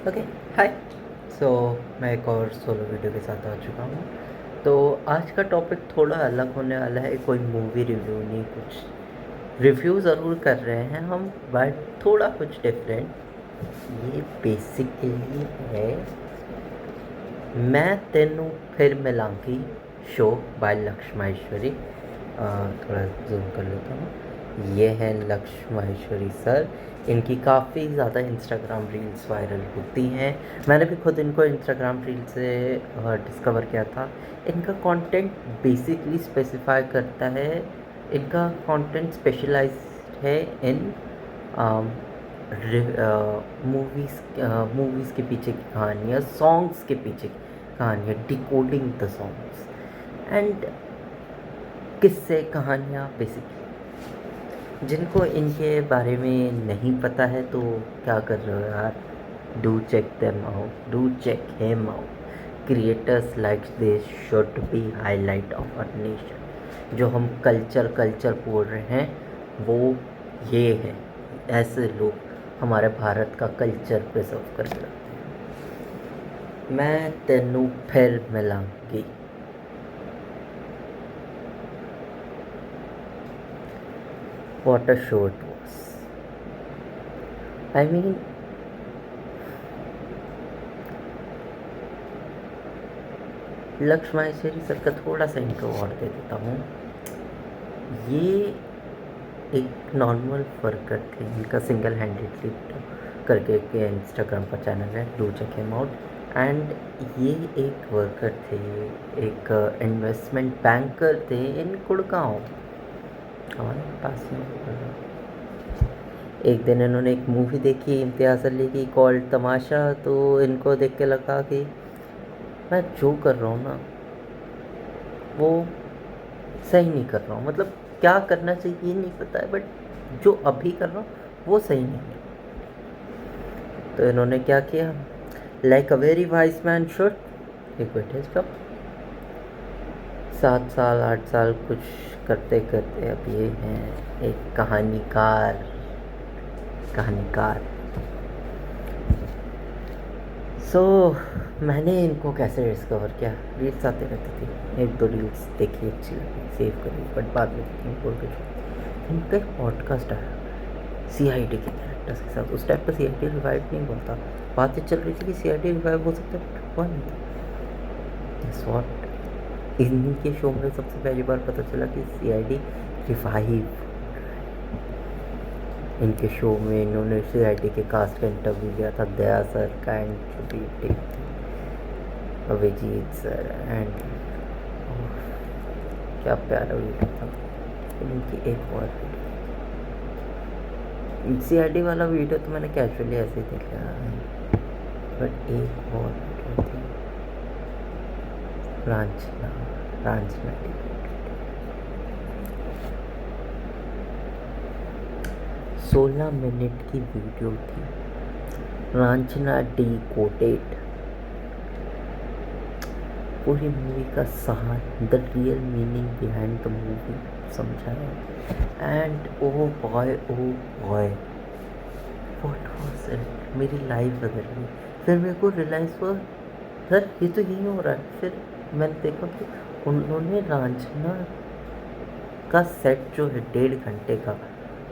Okay. हाय। सो मैं एक और सोलो वीडियो के साथ आ चुका हूँ। तो आज का टॉपिक थोड़ा अलग होने वाला है। कोई मूवी रिव्यू नहीं, कुछ रिव्यू ज़रूर कर रहे हैं हम, बट थोड़ा कुछ डिफरेंट। ये बेसिकली है मैं तेनू फिर मिलांगी शो बाय लक्ष्माश्वरी। थोड़ा जूम कर लेता हूँ। ये है लक्ष्माश्वरी सर। इनकी काफ़ी ज़्यादा इंस्टाग्राम रील्स वायरल होती हैं। मैंने भी खुद इनको इंस्टाग्राम रील से डिस्कवर किया था। इनका कंटेंट बेसिकली स्पेसिफाई करता है, इनका कंटेंट स्पेशलाइज्ड है इन मूवीज़ के पीछे की कहानियाँ, सॉन्ग्स के पीछे की कहानियाँ, डिकोडिंग द सॉन्ग्स एंड किस्से कहानियाँ। बेसिकली जिनको इनके बारे में नहीं पता है तो क्या कर रहे हो यार, do check them out, do check him out. Creators like this should be highlight of our nation. जो हम कल्चर बोल रहे हैं वो ये है। ऐसे लोग हमारे भारत का कल्चर प्रिजर्व कर रहे हैं। मैं तेनू फिर मिलांगी। What a show it was. I mean, Lakshmashwari sir का थोड़ा सा इंट्रो और दे देता हूँ। ये एक नॉर्मल वर्कर थे। इनका सिंगल हैंडेडली करके के इंस्टाग्राम का चैनल है, do check him out. And ये एक वर्कर थे, एक इन्वेस्टमेंट बैंकर थे इन गुड़गांव, हमारे पास में। एक दिन इन्होंने एक मूवी देखी इम्तियाज़ अली की कॉल्ड तमाशा। तो इनको देख के लगा कि मैं जो कर रहा हूँ ना वो सही नहीं कर रहा हूँ। मतलब क्या करना चाहिए ये नहीं पता है, बट जो अभी कर रहा हूँ वो सही नहीं है। तो इन्होंने क्या किया, like a very wise man should, एक बैठे कब 7 साल 8 साल कुछ करते करते अब ये हैं एक कहानीकार। सो मैंने इनको कैसे डिस्कवर किया, रील्स आते रहती थी, एक दो रील्स देखी, अच्छी लगी, सेव करी, बट बाद में बोल के इनका एक पॉडकास्ट आया CID के कैरेक्टर्स के साथ। उस टाइम पर CID रिवाइव नहीं हुआ था, बातें चल रही थी कि CID रिवाइव हो सकता है, बट हुआ नहीं था। Guess what? इनके शो में सबसे पहली बार पता चला कि CID रिवाइव। इनके शो में इन्होंने CID के कास्ट का इंटरव्यू लिया था, दया सर का एंड अभिजीत सर एंड क्या प्यारा वीडियो था। इनकी एक और CID वाला वीडियो तो मैंने कैजुअली ऐसे ही देखा, बट एक और वीडियो थी रांझना 16 मिनट की वीडियो थी, रांझना डिकोडेड। पूरी मूवी का सार, the real meaning behind the movie समझाया। And oh boy what was it, मेरी लाइफ बदल गई। फिर मेरे को रियलाइज़ हुआ सर ये तो यही हो रहा है। फिर मैंने देखा कि उन्होंने रांझना का सेट जो है 1.5 घंटे का,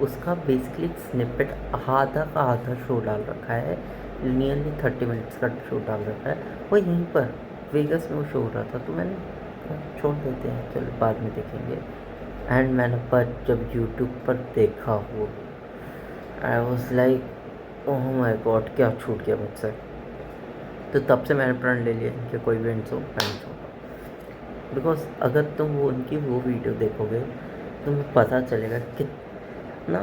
उसका बेसिकली स्निपेट आधा शो डाल रखा है, नियरली 30 मिनट्स का शो डाल रखा है। वो यहीं पर वेगस में वो शो हो रहा था, तो मैंने कहा, छोड़ देते हैं, चलो बाद में देखेंगे। एंड मैंने पर जब यूट्यूब पर देखा वो, I was like oh my God, क्या छूट गया मुझसे। तो तब से मैंने प्रण ले लिया कि कोई भी फ्रेंड्स हो, बिकॉज अगर तुम वो उनकी वो वीडियो देखोगे तो तुम्हें पता चलेगा कितना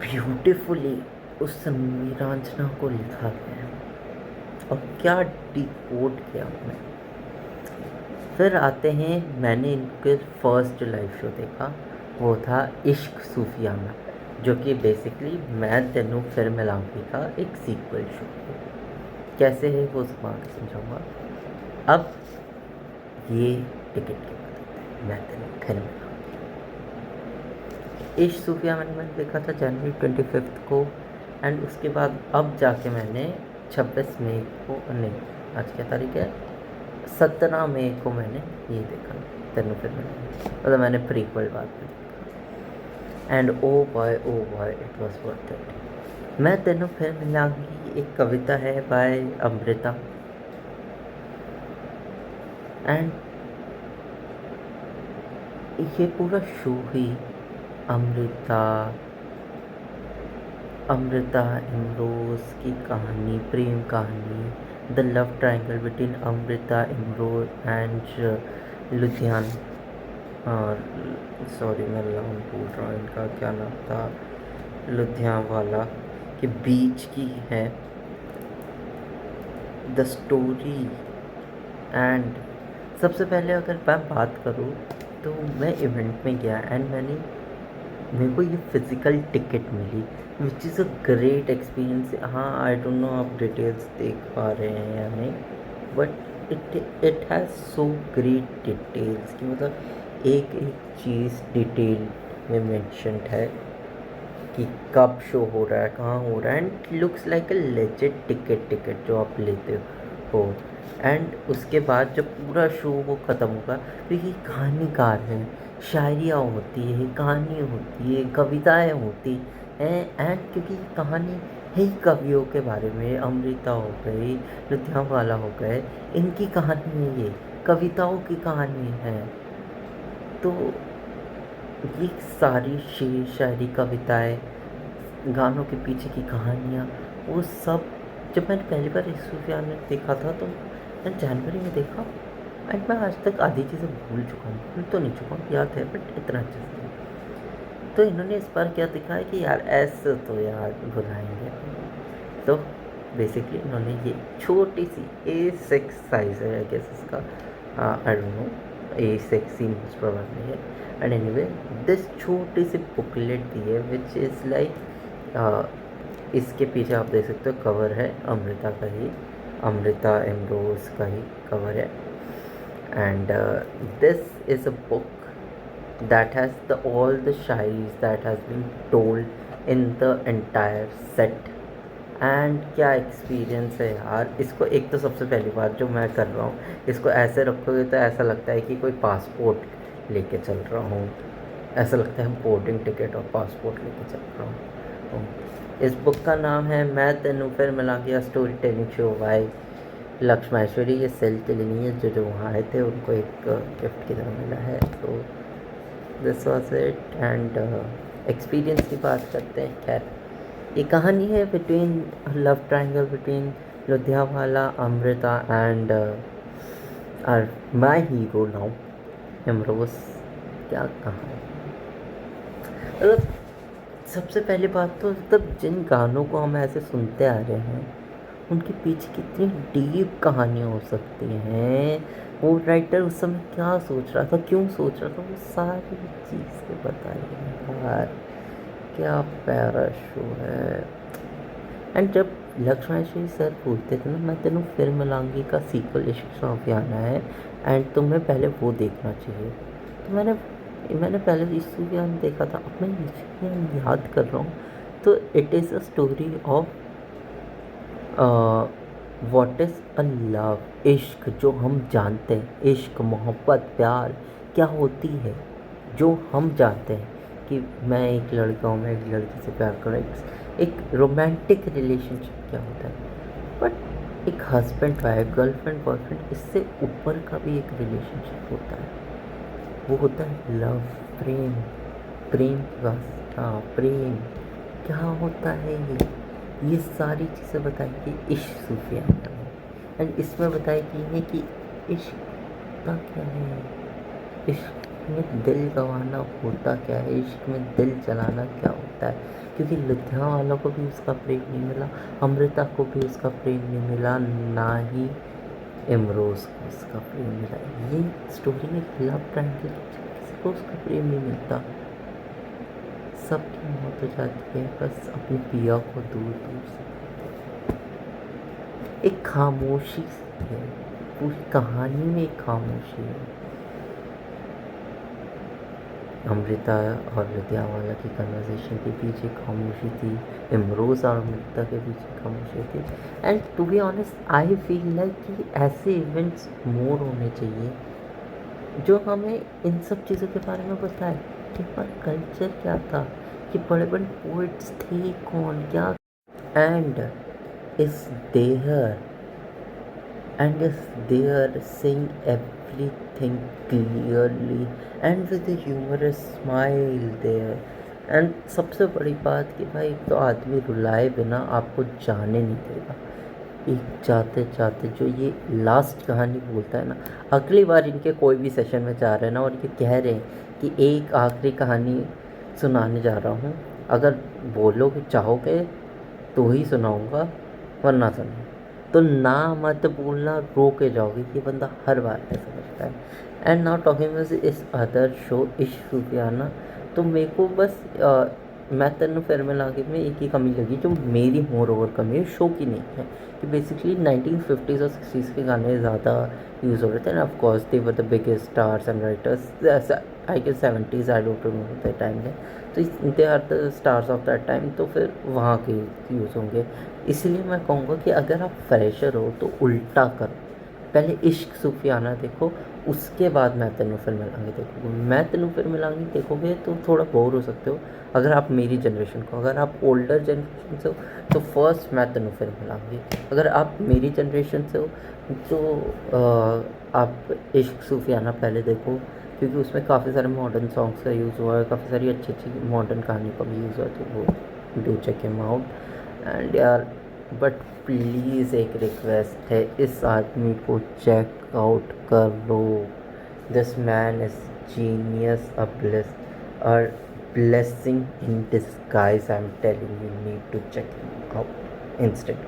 ब्यूटीफुली उस रांझना को लिखा गया है और क्या डिकोड किया उन्होंने। फिर आते हैं, मैंने इनके फर्स्ट लाइव शो देखा, वो था इश्क सूफियाना, जो कि बेसिकली मैं तेनू फिर मिलाऊंगी का एक सीक्वल शो। कैसे है वो सब आगे समझाऊंगा। अब ये टिकट के बाद मैं तेनू फिर मिलाऊंगी। इश्क सूफिया मैंने देखा था जनवरी 25 को, एंड उसके बाद अब जाके मैंने 26 मई को नहीं, आज क्या तारीख है, 17 मई को मैंने ये देखा, तेनू फिर मतलब मैंने प्रीक्वल बाद में देखा। And oh boy it was worth it. मैं तेनू फिर मिलाऊंगी एक कविता है बाय अमृता, एंड ये पूरा शो ही अमृता इमरोज़ की कहानी, प्रेम कहानी, the love triangle between Amrita Imroz and Ludhiana, sorry मैं नाम भूल रहा हूँ इनका, क्या नाम था, लुधियानवाला के बीच की है द स्टोरी। एंड सबसे पहले अगर मैं बात करूँ तो मैं इवेंट में गया एंड मेरे को ये फिज़िकल टिकट मिली, which is a great experience. हाँ, आई डोंट नो आप डिटेल्स देख पा रहे हैं या नहीं, but it has so great details कि मतलब एक एक चीज़ डिटेल में मेंशन्ड है कि कब शो हो रहा है, कहाँ हो रहा है, and looks like a legit ticket जो आप लेते हो। एंड उसके बाद जब पूरा शो वो ख़त्म होगा तो ये कहानीकार हैं, शायरियाँ होती है, कहानी होती है, कविताएं होती हैं, एंड क्योंकि कहानी है ही कवियों के बारे में, अमृता हो गई, लुधियानवाला हो गए, इनकी कहानी है, ये कविताओं की कहानी है। तो ये सारी शेर शायरी, कविताएं, गानों के पीछे की कहानियाँ, वो सब जब मैंने पहली बार सूफियान में देखा था तो मैंने जनवरी में देखा, एंड मैं आज तक आधी चीज़ें भूल चुका हूँ, भूल तो नहीं चुका हूँ, याद है बट इतना अच्छे से। तो इन्होंने इस बार क्या दिखाया कि यार ऐसे तो यार भुलाएंगे, तो बेसिकली इन्होंने ये छोटी सी A6 साइज़ है आई गेस इसका, आई don't no, A6 most probably है, एंड एनीवे दिस छोटी सी बुकलेट दी है विच इज़ लाइक, इसके पीछे आप देख सकते हो कवर है अमृता का ही, अमृता इमरोज़ का ही कवर है, and this is a book that has all the shayaris that has been told in the entire set। And क्या एक्सपीरियंस है यार, इसको एक तो सबसे पहली बार जो मैं कर रहा हूँ, इसको ऐसे रखोगे तो ऐसा लगता है कि कोई पासपोर्ट लेके चल रहा हूँ, ऐसा लगता है बोर्डिंग टिकट और पासपोर्ट लेके चल रहा हूँ। इस बुक का नाम है मैं तेनू फिर मिलांगी, स्टोरी टेलिंग शो बाय लक्ष्मेश्वरी। ये सेल के लिए नहीं है, जो वहाँ आए थे उनको एक गिफ्ट की तरह मिला है। तो this was it, and experience की बात करते हैं। खैर ये कहानी है between love triangle between Ludhianwala, Amrita and my hero now Imroz. क्या कहा, मतलब सबसे पहली बात तो मतलब जिन गानों को हम ऐसे सुनते आ रहे हैं उनके पीछे कितनी डीप कहानियाँ हो सकती हैं, वो राइटर उस समय क्या सोच रहा था, क्यों सोच रहा था, वो सारी चीज़ें बताइए यार, क्या प्यारा शो है। एंड जब लक्ष्मेश्वरी सर बोलते थे ना मैं तेनू फिर मिलाऊंगी का सीक्वल इश्क सूफियाना है एंड तुम्हें पहले वो देखना चाहिए, तो मैंने पहले इस सूफियाना देखा था, अब मैं ये याद कर रहा हूँ। तो it is a story of what is a love, इश्क जो हम जानते हैं, इश्क मोहब्बत प्यार क्या होती है जो हम जानते हैं कि मैं एक लड़का हूँ, मैं एक लड़की से प्यार करूँ, एक रोमांटिक रिलेशनशिप क्या होता है, बट एक हस्बैंड वाइफ, गर्लफ्रेंड बॉयफ्रेंड, इससे ऊपर का भी एक रिलेशनशिप होता है, वो होता है लव, प्रेम, प्रेम की वास्ता, प्रेम क्या होता है, ये सारी चीज़ें बताएंगे इश्क सूफियाना में। एंड इसमें बताएगी है कि इश्क होता क्या है, इश्क में दिल गंवाना होता क्या है, इश्क में दिल जलाना क्या होता है, क्योंकि लुधियाना वालों को भी उसका प्रेम नहीं मिला, अमृता को भी उसका प्रेम नहीं मिला, ना ही इमरोज़ को उसका प्रेम मिला। ये स्टोरी में लव ट्रायंगल, किसी को उसका प्रेम नहीं मिलता, सबकी मौत हो जाती है बस अपने पिया को दूर दूर से। एक खामोशी है, पूरी कहानी में एक खामोशी है। अमृता और विद्यावाला की कन्वर्सेशन के पीछे खामोशी थी, इमरोज़ और अमृता के पीछे खामोशी थी। And to be honest I feel like कि ऐसे इवेंट्स मोर होने चाहिए जो हमें इन सब चीज़ों के बारे में बताए कि हमारा कल्चर क्या था, कि बड़े बड़े पोइट्स थे कौन क्या, and is there and is there saying everything clearly and with a humorous smile there. And सबसे बड़ी बात कि भाई तो आदमी रुलाए बिना आपको जाने नहीं देगा। एक जाते जाते जो ये लास्ट कहानी बोलता है ना, अगली बार इनके कोई भी सेशन में जा रहे हैं ना और ये कह रहे हैं कि एक आखिरी कहानी सुनाने जा रहा हूँ, अगर बोलोगे चाहोगे तो ही सुनाऊँगा वरना सुनो, तो ना मत बोलना, रो के जाओगे। ये बंदा हर बार ऐसा करता है। एंड नाउ टॉकिंग इस अदर शो इश्क सूफियाना, तो मेरे को बस मैं तेन फिर मिलाके में एक ही कमी लगी जो मेरी मोर ओवर कमी है, शो की नहीं है, कि बेसिकली 1950s और 60s के गाने ज़्यादा यूज़ हो रहे थे and of course they were the biggest stars and writers. I guess 70s, I don't know the time में, तो they are the stars of that time, तो फिर वहाँ के यूज़ होंगे। इसलिए मैं कहूँगा कि अगर आप फ्रेशर हो तो उल्टा करो, पहले इश्क सूफियाना देखो, उसके बाद मैं तेनू फिर मिलांगी देखो। मैं तेनू फिर मिलांगी देखोगे तो थोड़ा बोर हो सकते हो अगर आप मेरी जनरेशन को, अगर आप ओल्डर जनरेशन से हो तो फर्स्ट मैं तेनू फिर मिलांगी, अगर आप मेरी जनरेशन से हो तो आप इश्क सूफियाना पहले देखो, क्योंकि उसमें काफ़ी सारे मॉडर्न सॉन्ग्स का यूज़ हुआ है, काफ़ी सारी अच्छी अच्छी मॉडर्न कहानी का भी यूज़ हुआ है, तो वो do check him out. And यार बट प्लीज़ एक रिक्वेस्ट है, इस आदमी को चेक आउट करो। This man is genius, a bless और blessing in disguise. I'm telling you, need to check him out instead.